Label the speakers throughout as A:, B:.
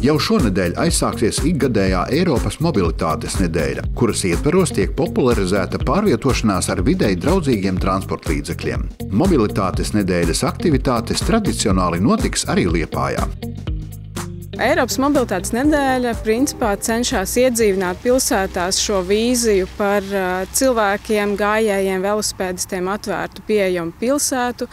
A: Jau šonedēļ aizsāksies ikgadējā Eiropas mobilitātes nedēļa, kuras ietveros tiek popularizēta pārvietošanās ar videi draudzīgiem transporta līdzekļiem. Mobilitātes nedēļas aktivitātes tradicionāli notiks arī Liepājā.
B: Eiropas mobilitātes nedēļa principā cenšas iedzīvināt pilsētās šo vīziju par cilvēkiem, gājējiem, velosipēdistiem atvērtu pieejamu pilsētu,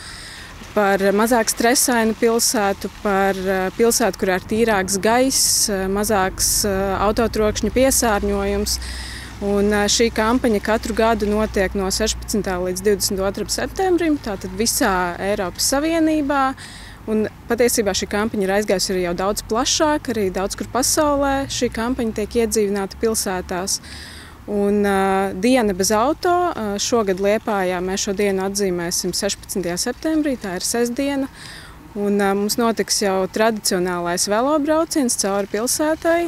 B: par mazāk stresainu pilsētu, par pilsētu, kurā ir tīrāks gaiss, mazāks autotrokšņa piesārņojums. Un šī kampaņa katru gadu notiek no 16. līdz 22. septembrim, tātad visā Eiropas Savienībā. Un patiesībā šī kampaņa ir aizgājusi arī jau daudz plašāk, arī daudz kur pasaulē. Šī kampaņa tiek iedzīvināta pilsētās. Un diena bez auto, šogad Liepājā mēs šo dienu atzīmēsim 16. septembrī, tā ir sestdiena. Un mums notiks jau tradicionālais velobrauciens cauri pilsētai.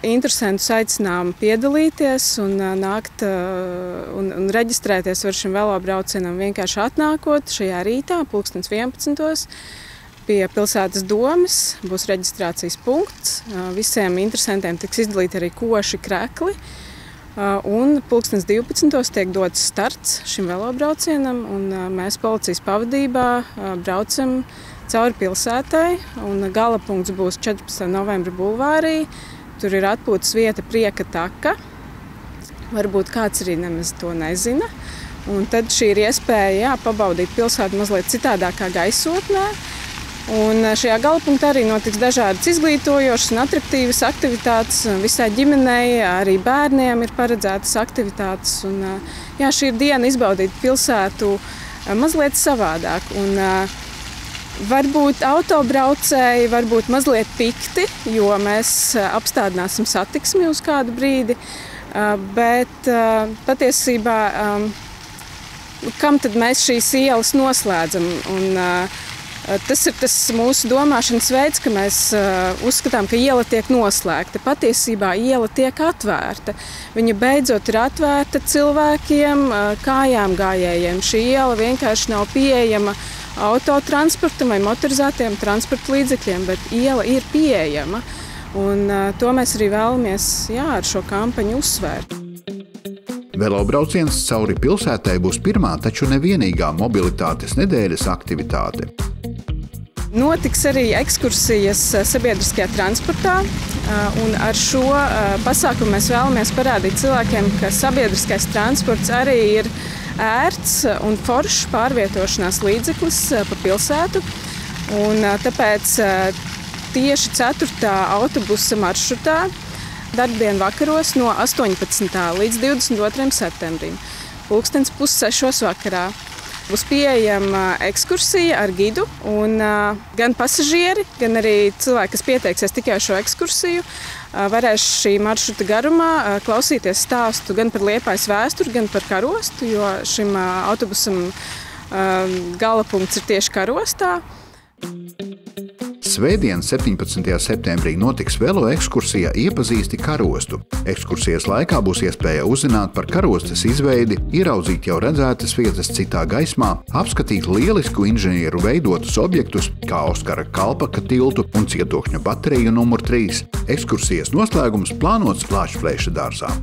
B: Interesantus aicinām piedalīties un nākt un reģistrēties var šim velobraucienam vienkārši atnākot šajā rītā, 11. Pie pilsētas domes būs reģistrācijas punkts. Visiem interesantiem tiks izdalīti arī koši krekli. Un 12. tiek dots starts šim velobraucienam, un mēs policijas pavadībā braucam cauri pilsētai. Gala punkts būs 14. novembra bulvārī. Tur ir atpūtas vieta Prieka taka. Varbūt kāds arī nemaz to nezina. Un tad šī ir iespēja pabaudīt pilsētu mazliet citādākā gaisotnē. Un šajā galapunktā arī notiks dažādas izglītojošas un atraktīvas aktivitātes visai ģimenei, arī bērniem ir paredzētas aktivitātes. Un, šī ir diena izbaudīt pilsētu mazliet savādāk. Un, varbūt autobraucēji varbūt mazliet pikti, jo mēs apstādināsim satiksmi uz kādu brīdi, bet patiesībā kam tad mēs šīs ielas noslēdzam? Un, tas ir tas mūsu domāšanas veids, ka mēs uzskatām, ka iela tiek noslēgta. Patiesībā iela tiek atvērta. Viņa beidzot ir atvērta cilvēkiem, kājām gājējiem. Šī iela vienkārši nav pieejama autotransportam vai motorizētiem transporta līdzekļiem, bet iela ir pieejama. Un to mēs arī vēlamies ar šo kampaņu uzsvērt.
A: Velobrauciens cauri pilsētai būs pirmā, taču nevienīgā mobilitātes nedēļas aktivitāte.
B: Notiks arī ekskursijas sabiedriskajā transportā, un ar šo pasākumu mēs vēlamies parādīt cilvēkiem, ka sabiedriskais transports arī ir ērts un foršs pārvietošanās līdzeklis pa pilsētu. Un tāpēc tieši 4. autobusa maršrutā darbdienu vakaros no 18. līdz 22. septembrim, 5:30 vakarā. Būs pieejama ekskursija ar gidu, un gan pasažieri, gan arī cilvēki, kas pieteiksies tikai šo ekskursiju, varēs šī maršruta garumā klausīties stāstu gan par Liepājas vēsturi, gan par karostu, jo šim autobusam galapunkts ir tieši karostā.
A: Svētdien, 17. septembrī, notiks velo ekskursija Iepazīsti karostu. Ekskursijas laikā būs iespēja uzzināt par karostes izveidi, ieraudzīt jau redzētas vietas citā gaismā, apskatīt lielisku inženieru veidotus objektus, kā Oskara Kalpaka tiltu un cietokšņa bateriju numur 3. Ekskursijas noslēgums plānots Lāčplēša dārzā.